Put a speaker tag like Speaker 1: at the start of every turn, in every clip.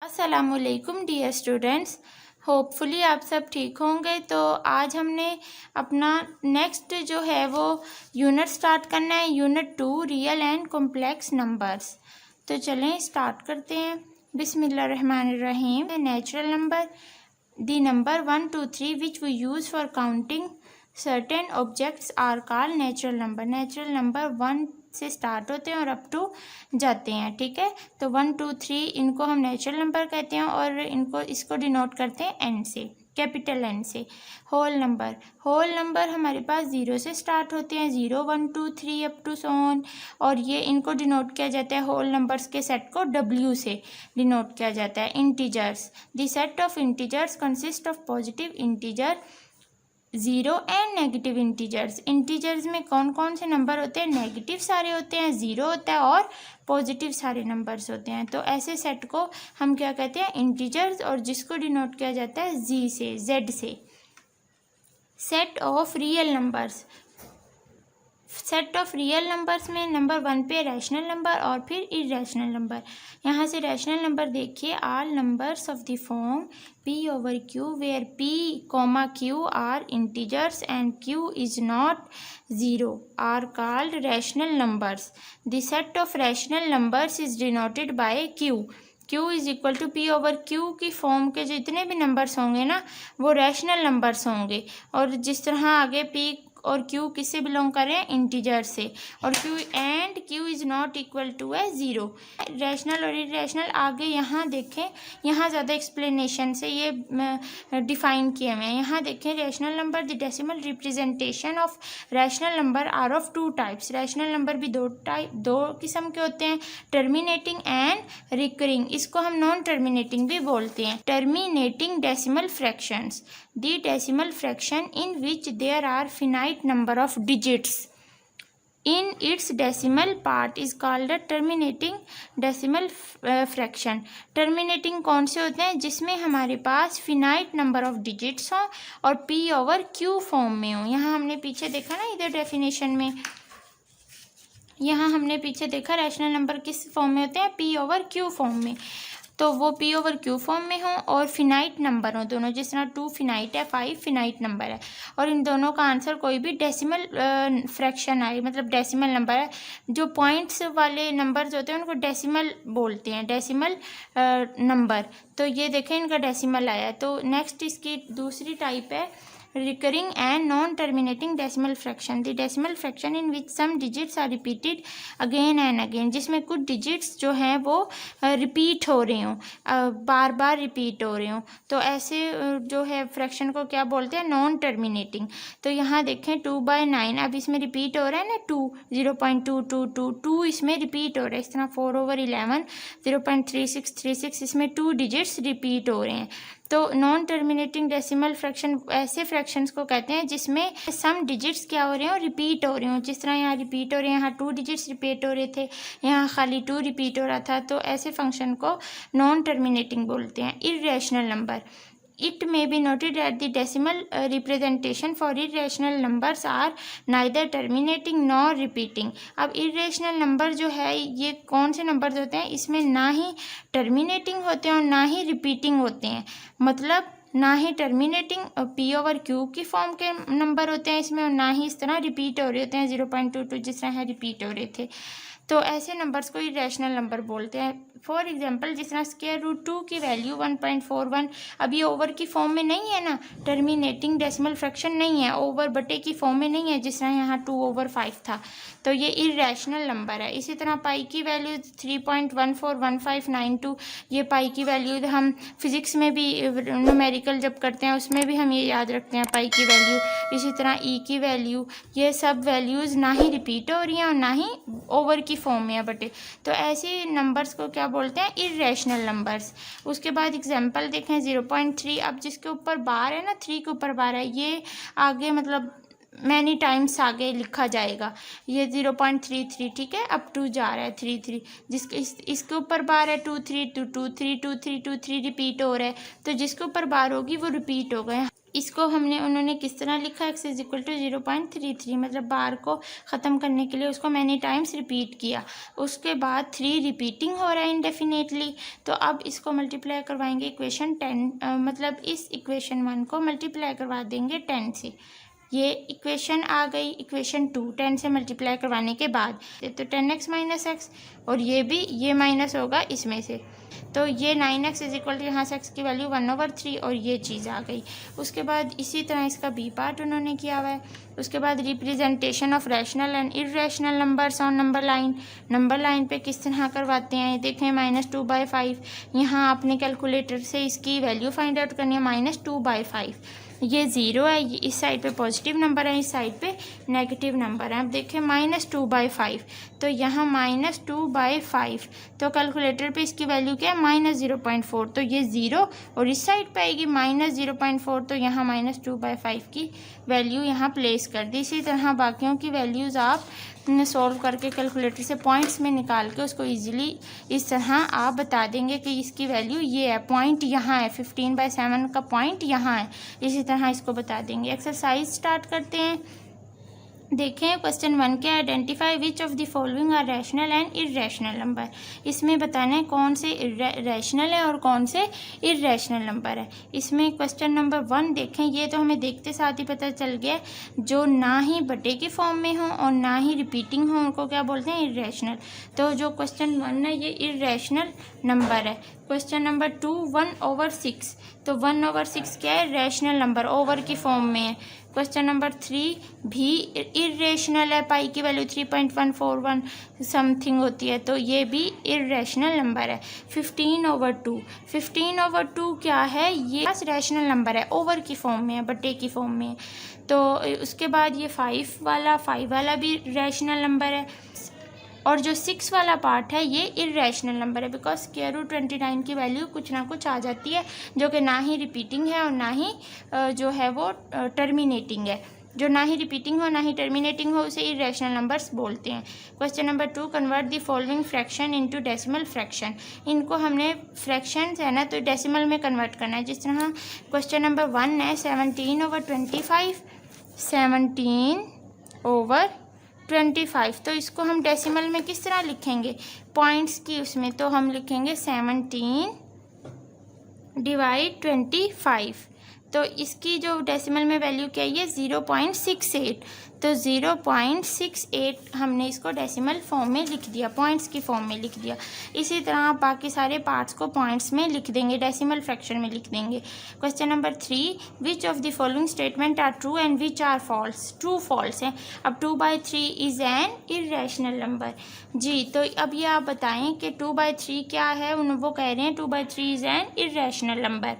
Speaker 1: अस्सलामुअलैकुम dear students. Hopefully आप सब ठीक होंगे। तो आज हमने अपना नेक्स्ट जो है वो यूनिट स्टार्ट करना है, unit 2 real and complex numbers. तो चलें स्टार्ट करते हैं। बिस्मिल्लाहिर्रहमानिर्रहीम। Natural number, the number 1 2 3 which we use for counting certain objects are called natural number. Natural number 1 से स्टार्ट होते हैं और अप टू जाते हैं, ठीक है। तो 1 2 3 इनको हम नेचुरल नंबर कहते हैं और इसको डिनोट करते हैं एन से, कैपिटल एन से। होल नंबर हमारे पास 0 से स्टार्ट होते हैं, 0 1 2 3 अप टू सो ऑन। और ये इनको डिनोट किया जाता है, होल नंबर्स के सेट को W से डिनोट किया जाता है। Integers, the set of integers consist of positive integer 0 and negative integers. Integers में कौन कौन से नंबर होते हैं? नेगेटिव सारे होते हैं, 0 होता है और पॉजिटिव सारे नंबर्स होते हैं। तो ऐसे सेट को हम क्या कहते हैं? इंटीजर्स, और जिसको डिनोट किया जाता है Z से। Set of real numbers, set of real numbers में नंबर 1 पे रैशनल नंबर और फिर इरेशनल नंबर। यहाँ से रैशनल नंबर देखिए, all numbers of the form P/Q where P, Q are integers and Q is not 0 are called rational numbers. The set of rational numbers is denoted by Q is equal to P/Q की form के जितने भी numbers होंगे ना वो rational numbers होंगे। और जिस तरह आगे P और Q किससे बिलोंग कर रहे हैं? इंटीजर से। और Q is not equal to है 0। रैशनल और इरेशनल आगे यहाँ देखें, यहाँ ज़्यादा एक्सप्लेनेशन से ये डिफाइन किए हुए हैं। यहाँ देखें, rational number, the decimal representation of rational number are of 2 types. Rational number भी दो किस्म के होते हैं, टर्मिनेटिंग एंड रिकरिंग। इसको हम नॉन टर्मिनेटिंग भी बोलते हैं। Terminating decimal fractions, the decimal fraction in which there are finite number of digits in its decimal part is called a terminating decimal fraction। terminating कौन से होते हैं? जिसमें हमारे पास finite number of digits हो और P/Q फॉर्म में हो। यहाँ हमने पीछे देखा ना, इधर डेफिनेशन में यहाँ हमने पीछे देखा रैशनल नंबर किस फॉर्म में होते हैं? P/Q फॉर्म में। तो वो P/Q फॉर्म में हो और फिनाइट नंबर हो दोनों। जिस तरह 2 फिनाइट है, 5 फिनाइट नंबर है, और इन दोनों का आंसर कोई भी डेसिमल फ्रैक्शन आए, मतलब डेसिमल नंबर है। जो पॉइंट्स वाले नंबर्स होते हैं उनको डेसिमल बोलते हैं, डेसिमल नंबर। तो ये देखें, इनका डेसिमल आया। तो नेक्स्ट इसकी दूसरी टाइप है recurring and non-terminating decimal fraction, the decimal fraction in which some digits are repeated again and again। जिसमें कुछ digits जो हैं वो रिपीट हो रहे हों, बार बार रिपीट हो रहे हों। तो ऐसे जो है फ्रैक्शन को क्या बोलते हैं? Non terminating. तो यहाँ देखें 2/9, अब इसमें रिपीट हो रहा है ना 2, 0.222 इसमें रिपीट हो रहा है। इस तरह 4/11, 0.3636 इसमें 2 डिजिट्स रिपीट हो रहे हैं। तो नॉन टर्मिनेटिंग डेसिमल फ्रैक्शन ऐसे फ्रैक्शंस को कहते हैं जिसमें सम डिजिट्स क्या हो रहे हो? रिपीट हो रहे हो। जिस तरह यहाँ रिपीट हो रहे हैं, यहाँ 2 डिजिट्स रिपीट हो रहे थे, यहाँ खाली 2 रिपीट हो रहा था। तो ऐसे फंक्शन को नॉन टर्मिनेटिंग बोलते हैं। Irrational number, it may be noted that the decimal representation for irrational numbers are neither terminating nor repeating। अब irrational number जो है ये कौन से नंबर्स होते हैं? इसमें ना ही टर्मिनेटिंग होते हैं और ना ही रिपीटिंग होते हैं। मतलब ना ही टर्मिनेटिंग P/Q की फॉर्म के नंबर होते हैं इसमें, और ना ही इस तरह रिपीट हो रहे होते हैं 0.22 जिस तरह रिपीट हो रहे थे। तो ऐसे नंबर्स को इरेशनल नंबर बोलते हैं। फॉर एग्जांपल जिस तरह √2 की वैल्यू 1.41, अब ये ओवर की फॉर्म में नहीं है ना, टर्मिनेटिंग डेसिमल फ्रैक्शन नहीं है, ओवर बटे की फॉर्म में नहीं है जिस तरह यहाँ 2/5 था। तो ये इरेशनल नंबर है। इसी तरह पाई की वैल्यू 3.141592, ये पाई की वैल्यू हम फिज़िक्स में भी न्यूमेरिकल जब करते हैं उसमें भी हम ये याद रखते हैं पाई की वैल्यू। इसी तरह ई की वैल्यू, ये सब वैल्यूज़ ना ही रिपीट हो रही हैं और ना ही ओवर की फॉर्म में है बटे। तो ऐसे नंबर्स को क्या बोलते हैं? Irrational numbers. उसके बाद एग्जांपल देखें 0.3, अब जिसके ऊपर बार है ना, 3 के ऊपर बार है, ये आगे मतलब मैनी टाइम्स आगे लिखा जाएगा। ये 0.33, ठीक है, अप टू जा रहा है 33। जिसके इसके ऊपर बार है 2 3 2 2 3 2 3 2 3 रिपीट हो रहा है। तो जिसके ऊपर बार होगी वो रिपीट हो गए। इसको उन्होंने किस तरह लिखा, x इज इक्वल टू 0.33, मतलब बार को ख़त्म करने के लिए उसको मैनी टाइम्स रिपीट किया, उसके बाद 3 रिपीटिंग हो रहा है इंडेफिनेटली। तो अब इसको मल्टीप्लाई करवाएंगे इक्वेशन 10, मतलब इस इक्वेशन 1 को मल्टीप्लाई करवा देंगे 10 से। ये इक्वेशन आ गई इक्वेशन 2 10 से मल्टीप्लाई करवाने के बाद, तो 10x माइनस एक्स, और ये माइनस होगा इसमें से, तो ये 9x इज इक्वल टू यहाँ से x की वैल्यू 1/3 और ये चीज़ आ गई। उसके बाद इसी तरह इसका बी पार्ट उन्होंने किया हुआ है। उसके बाद representation of rational and irrational numbers on number line पे किस तरह करवाते हैं, देखें -2/5, यहाँ आपने कैलकुलेटर से इसकी वैल्यू फाइंड आउट करनी है। -2/5 ये 0 है, ये इस साइड पे पॉजिटिव नंबर है, इस साइड पे नेगेटिव नंबर है। अब देखें -2/5, तो यहाँ -2/5, तो कैलकुलेटर पे इसकी वैल्यू क्या है -0.4, तो ये 0 और इस साइड पे आएगी -0.4, तो यहाँ -2/5 की वैल्यू यहाँ प्लेस कर दी। इसी तरह बाकियों की वैल्यूज़ आप सॉल्व करके कैलकुलेटर से पॉइंट्स में निकाल के उसको इजीली इस तरह आप बता देंगे कि इसकी वैल्यू ये है, पॉइंट यहाँ है, 15/7 का पॉइंट यहाँ है, इसी तरह इसको बता देंगे। एक्सरसाइज स्टार्ट करते हैं। देखें क्वेश्चन 1 के identify which of the following are rational and irrational number. इसमें बताना है कौन से रैशनल है और कौन से इरेशनल नंबर है। इसमें क्वेश्चन नंबर 1 देखें, ये तो हमें देखते साथ ही पता चल गया, जो ना ही बटे की फॉर्म में हो और ना ही रिपीटिंग हो उनको क्या बोलते हैं, इरेशनल। तो जो क्वेश्चन 1 है ये इरेशनल नंबर है। क्वेश्चन नंबर 2 1/6, तो 1/6 क्या है, रैशनल नंबर, ओवर की फॉर्म में है। क्वेश्चन नंबर 3 भी इरेशनल है, पाई की वैल्यू 3.141 समथिंग होती है, तो ये भी इरेशनल नंबर है। 15/2 क्या है, ये रैशनल नंबर है, ओवर की फॉर्म में है, बटे की फॉर्म में है। तो उसके बाद ये 5 वाला भी रैशनल नंबर है, और जो 6 वाला पार्ट है ये इरेशनल नंबर है, बिकॉज स्क्वायर रूट 29 की वैल्यू कुछ ना कुछ आ जाती है, जो कि ना ही रिपीटिंग है और ना ही जो है वो टर्मिनेटिंग है। जो ना ही रिपीटिंग हो ना ही टर्मिनेटिंग हो उसे इरेशनल नंबर्स बोलते हैं। Question number 2 convert the following fraction into decimal fraction. इनको हमने फ्रैक्शंस है ना तो डेसिमल में कन्वर्ट करना है। जिस तरह क्वेश्चन नंबर 1 है 17/25, 17/25, तो इसको हम डेसिमल में किस तरह लिखेंगे, पॉइंट्स की उसमें, तो हम लिखेंगे 17/25, तो इसकी जो डेसिमल में वैल्यू क्या है, ये 0.68, तो 0.68 हमने इसको डेसिमल फॉर्म में लिख दिया, पॉइंट्स की फॉर्म में लिख दिया। इसी तरह आप बाकी सारे पार्ट्स को पॉइंट्स में लिख देंगे, डेसिमल फ्रैक्शन में लिख देंगे। Question number 3 which of the following statement are true and which are false. True false है। अब 2/3 इज़ एन इरेशनल नंबर। जी, तो अब ये आप बताएं कि 2/3 क्या है, वो कह रहे हैं 2/3 इज़ एन इरेशनल नंबर।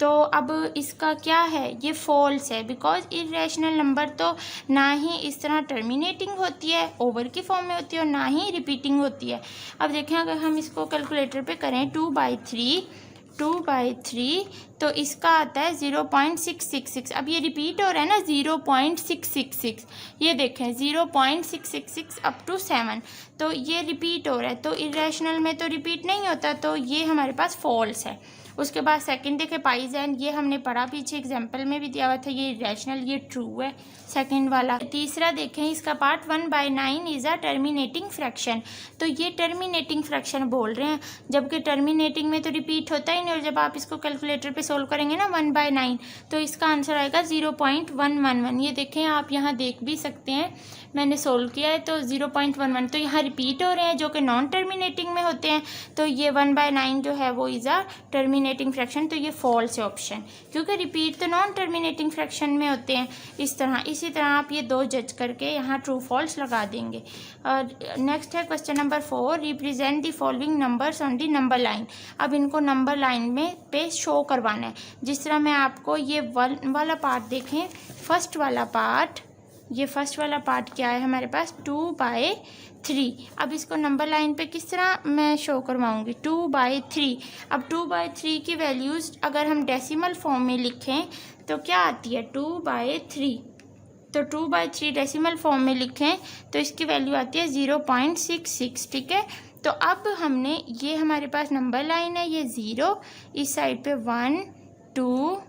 Speaker 1: तो अब इसका क्या है, ये फॉल्स है, बिकॉज इरेशनल नंबर तो ना ही इस तरह टर्मिनेटिंग होती है, ओवर की फॉर्म में होती है, और ना ही रिपीटिंग होती है। अब देखें अगर हम इसको कैलकुलेटर पे करें 2/3, तो इसका आता है 0.666। अब ये रिपीट हो रहा है ना 0.666, ये देखें 0.666 अप टू 7, तो ये रिपीट हो रहा है, तो इरेशनल में तो रिपीट नहीं होता, तो ये हमारे पास फॉल्स है। उसके बाद सेकंड देखें पाइजन, ये हमने पढ़ा पीछे एग्जाम्पल में भी दिया हुआ था, ये इरेशनल, ये ट्रू है सेकंड वाला। तीसरा देखें इसका part 1/9 is a terminating fraction, तो ये टर्मिनेटिंग फ्रैक्शन बोल रहे हैं, जबकि टर्मिनेटिंग में तो रिपीट होता ही नहीं, और जब आप इसको कैलकुलेटर पे सोल्व करेंगे ना 1/9, तो इसका आंसर आएगा 0.111। ये देखें आप यहाँ देख भी सकते हैं, मैंने सोल्व किया है तो 0.11, तो यहाँ रिपीट हो रहे हैं जो कि नॉन टर्मिनेटिंग में होते हैं, तो ये 1/9 जो है वो इज़ अ टर्मिनेटिंग फ्रैक्शन, तो ये फॉल्स है ऑप्शन, क्योंकि रिपीट तो नॉन टर्मिनेटिंग फ्रैक्शन में होते हैं। इसी तरह आप ये 2 जज करके यहाँ ट्रू फॉल्स लगा देंगे। और नेक्स्ट है question number 4 represent the following numbers on the number line. अब इनको नंबर लाइन में पे शो करवाना है। जिस तरह मैं आपको ये वाला पार्ट देखें, फर्स्ट वाला पार्ट क्या है हमारे पास 2/3। अब इसको नंबर लाइन पे किस तरह मैं शो करवाऊंगी, 2/3। अब 2/3 की वैल्यूज़ अगर हम डेसिमल फॉर्म में लिखें तो क्या आती है 2/3, तो 2/3 डेसिमल फॉर्म में लिखें तो इसकी वैल्यू आती है 0.66, ठीक है। तो अब हमने ये हमारे पास नंबर लाइन है, ये 0, इस साइड पे 1 2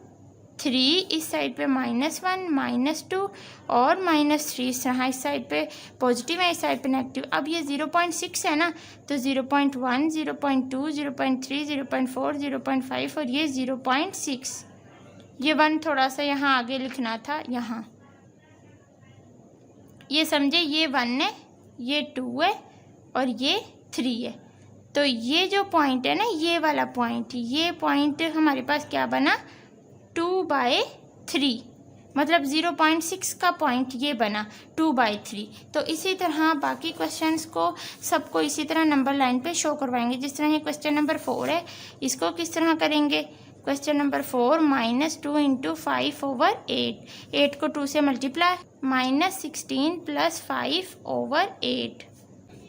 Speaker 1: 3, इस साइड पे -1 -2 और -3 इस साइड पे पॉजिटिव है, इस साइड पे नेगेटिव। अब ये 0.6 है ना, तो 0.1 0.2 0.3 0.4 0.5 और ये 0.6। ये 1 थोड़ा सा यहाँ आगे लिखना था, यहाँ ये समझे, ये 1 है, ये 2 है और ये 3 है। तो ये जो पॉइंट है ना, ये वाला पॉइंट, ये पॉइंट हमारे पास क्या बना, 2/3, मतलब 0.6 का पॉइंट ये बना 2/3। तो इसी तरह बाकी क्वेश्चंस को सबको इसी तरह नंबर लाइन पे शो करवाएंगे। जिस तरह ये क्वेश्चन नंबर 4 है, इसको किस तरह करेंगे। क्वेश्चन नंबर 4 -2 × 5/8, 8 को 2 से मल्टीप्लाई, -16 + 5/8।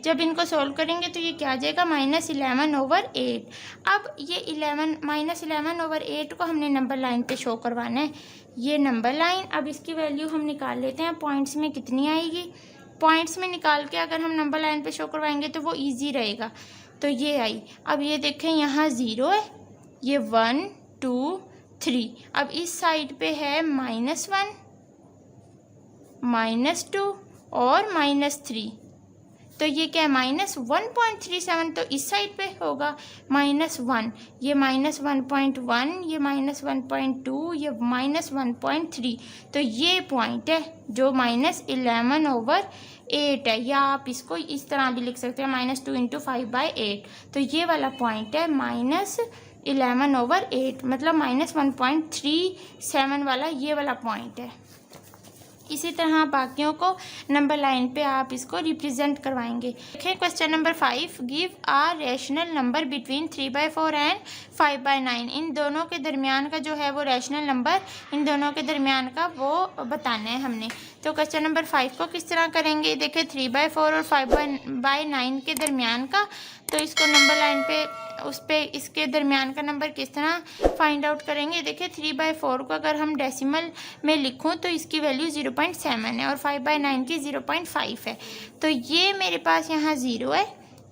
Speaker 1: जब इनको सोल्व करेंगे तो ये क्या आ जाएगा, -11/8। अब ये -11/8 को हमने नंबर लाइन पे शो करवाना है, ये नंबर लाइन। अब इसकी वैल्यू हम निकाल लेते हैं, पॉइंट्स में कितनी आएगी। पॉइंट्स में निकाल के अगर हम नंबर लाइन पे शो करवाएंगे तो वो इजी रहेगा। तो ये आई। अब ये देखें, यहाँ 0 है, ये 1 2 3। अब इस साइड पे है -1 -2 और -3, तो ये क्या है, -1.37। तो इस साइड पे होगा -1, ये -1.1, ये -1.2, ये -1.3। तो ये पॉइंट है जो -11/8 है, या आप इसको इस तरह भी लिख सकते हैं, -2 × 5/8। तो ये वाला पॉइंट है -11/8, मतलब -1.37 वाला ये वाला पॉइंट है। इसी तरह बाकियों को नंबर लाइन पे आप इसको रिप्रेजेंट करवाएंगे। देखिए question number 5, give a rational number between 3/4 and 5/9। इन दोनों के दरमियान का जो है वो रैशनल नंबर, इन दोनों के दरमियान का वो बताना है हमने। तो क्वेश्चन नंबर 5 को किस तरह करेंगे। देखिए 3/4 और 5/9 के दरमियान का, तो इसको नंबर लाइन पे उस पे इसके दरमियान का नंबर किस तरह फाइंड आउट करेंगे। देखिए 3/4 को अगर हम डेसिमल में लिखूं तो इसकी वैल्यू 0.7 है और 5/9 की 0.5 है। तो ये मेरे पास यहाँ 0 है,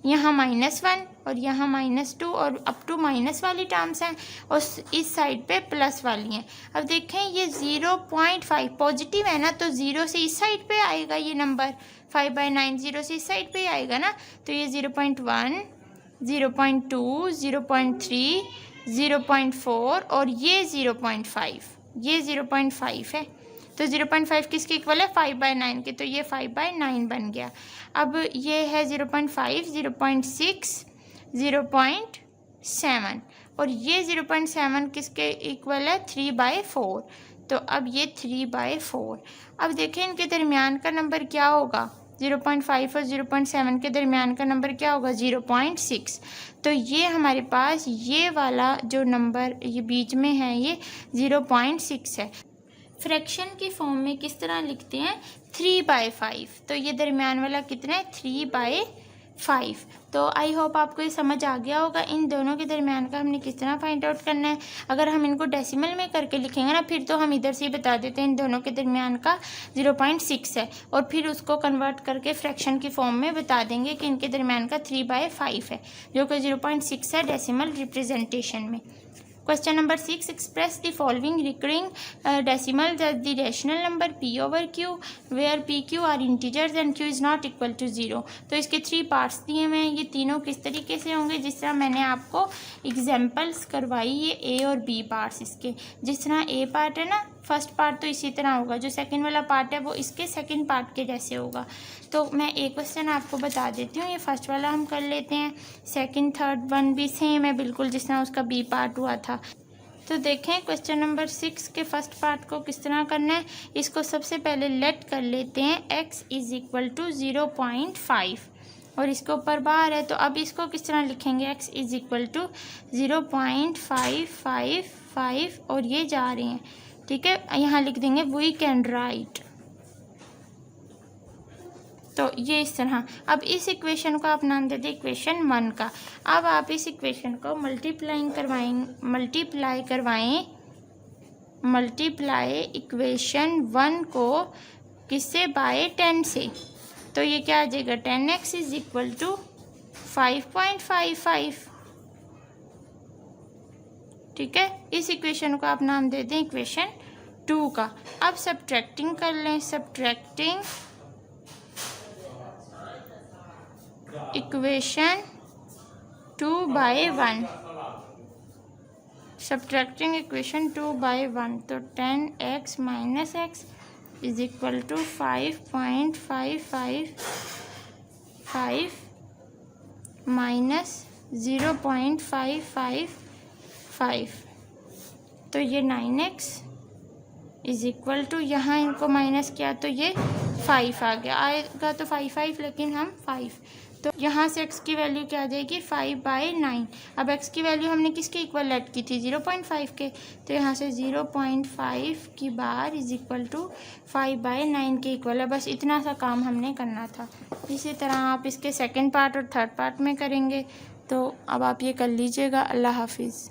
Speaker 1: यहाँ -1 और यहाँ -2 और अप टू माइनस वाली टर्म्स हैं और इस साइड पे प्लस वाली हैं। अब देखें ये 0.5 पॉजिटिव है ना, तो 0 से इस साइड पे आएगा ये नंबर 5/9, 0 से इस साइड पे आएगा ना। तो ये 0.1 0.2 0.3 0.4 और ये 0.5, ये 0.5 है। तो 0.5 किसके इक्वल है, 5/9 के, तो ये 5/9 बन गया। अब ये है 0.5 0.6 0.7 और ये 0.7 किसके इक्वल है, 3/4। तो अब ये 3/4। अब देखें इनके दरमियान का नंबर क्या होगा, 0.5 और 0.7 के दरमियान का नंबर क्या होगा, 0.6। तो ये हमारे पास ये वाला जो नंबर ये बीच में है ये 0.6 है। फ्रैक्शन की फॉर्म में किस तरह लिखते हैं, 3/5। तो ये दरमियान वाला कितना है, 3/5। तो आई होप आपको ये समझ आ गया होगा। इन दोनों के दरमियान का हमने किस तरह फाइंड आउट करना है। अगर हम इनको डेसिमल में करके लिखेंगे ना, फिर तो हम इधर से ही बता देते हैं इन दोनों के दरमियान का 0.6 है और फिर उसको कन्वर्ट करके फ्रैक्शन की फॉर्म में बता देंगे कि इनके दरमियान का 3/5 है, जो कि 0.6 है डेसिमल रिप्रेजेंटेशन में। Question number 6, express the following recurring decimals as the rational number p/q where pq are integers and q is not equal to 0। तो इसके 3 पार्ट्स दिए हुए हैं, ये तीनों किस तरीके से होंगे, जिस तरह मैंने आपको एग्जाम्पल्स करवाई, ये ए और बी पार्ट्स इसके। जिस तरह ए पार्ट है ना, फर्स्ट पार्ट तो इसी तरह होगा, जो सेकंड वाला पार्ट है वो इसके सेकंड पार्ट के जैसे होगा। तो मैं एक क्वेश्चन आपको बता देती हूँ, ये फर्स्ट वाला हम कर लेते हैं, सेकंड थर्ड वन भी सेम है बिल्कुल जिस तरह उसका बी पार्ट हुआ था। तो देखें क्वेश्चन नंबर 6 के फर्स्ट पार्ट को किस तरह करना है। इसको सबसे पहले लेट कर लेते हैं x = 0.5 और इसके ऊपर बार है, तो अब इसको किस तरह लिखेंगे, x = 0.555 और ये जा रहे हैं, ठीक है। यहाँ लिख देंगे वी कैन राइट। तो ये इस तरह। अब इस इक्वेशन को आप नाम दे दें इक्वेशन 1 का। अब आप इस इक्वेशन को मल्टीप्लाई इक्वेशन 1 को किससे, बाय 10 से। तो ये क्या आ जाएगा, 10x = 5.55 ठीक है। इस इक्वेशन को आप नाम दे दें इक्वेशन 2 का। अब सब्ट्रैक्टिंग कर लें, सब्ट्रैक्टिंग इक्वेशन 2/1, सब्ट्रैक्टिंग इक्वेशन 2/1, तो 10x minus x is equal to 5.555 minus 0.555, तो ये 9x इज इक्वल टू, यहाँ इनको माइनस किया तो ये 5 आ गया, आएगा तो 5 लेकिन हम 5, तो यहाँ से x की वैल्यू क्या आ जाएगी 5/9। अब x की वैल्यू हमने किसके इक्वल लेट की थी 0.5 के, तो यहाँ से 0.5 की बार इज इक्वल टू 5/9 के इक्वल है। बस इतना सा काम हमने करना था। इसी तरह आप इसके सेकंड पार्ट और थर्ड पार्ट में करेंगे। तो अब आप ये कर लीजिएगा। अल्लाह हाफिज़।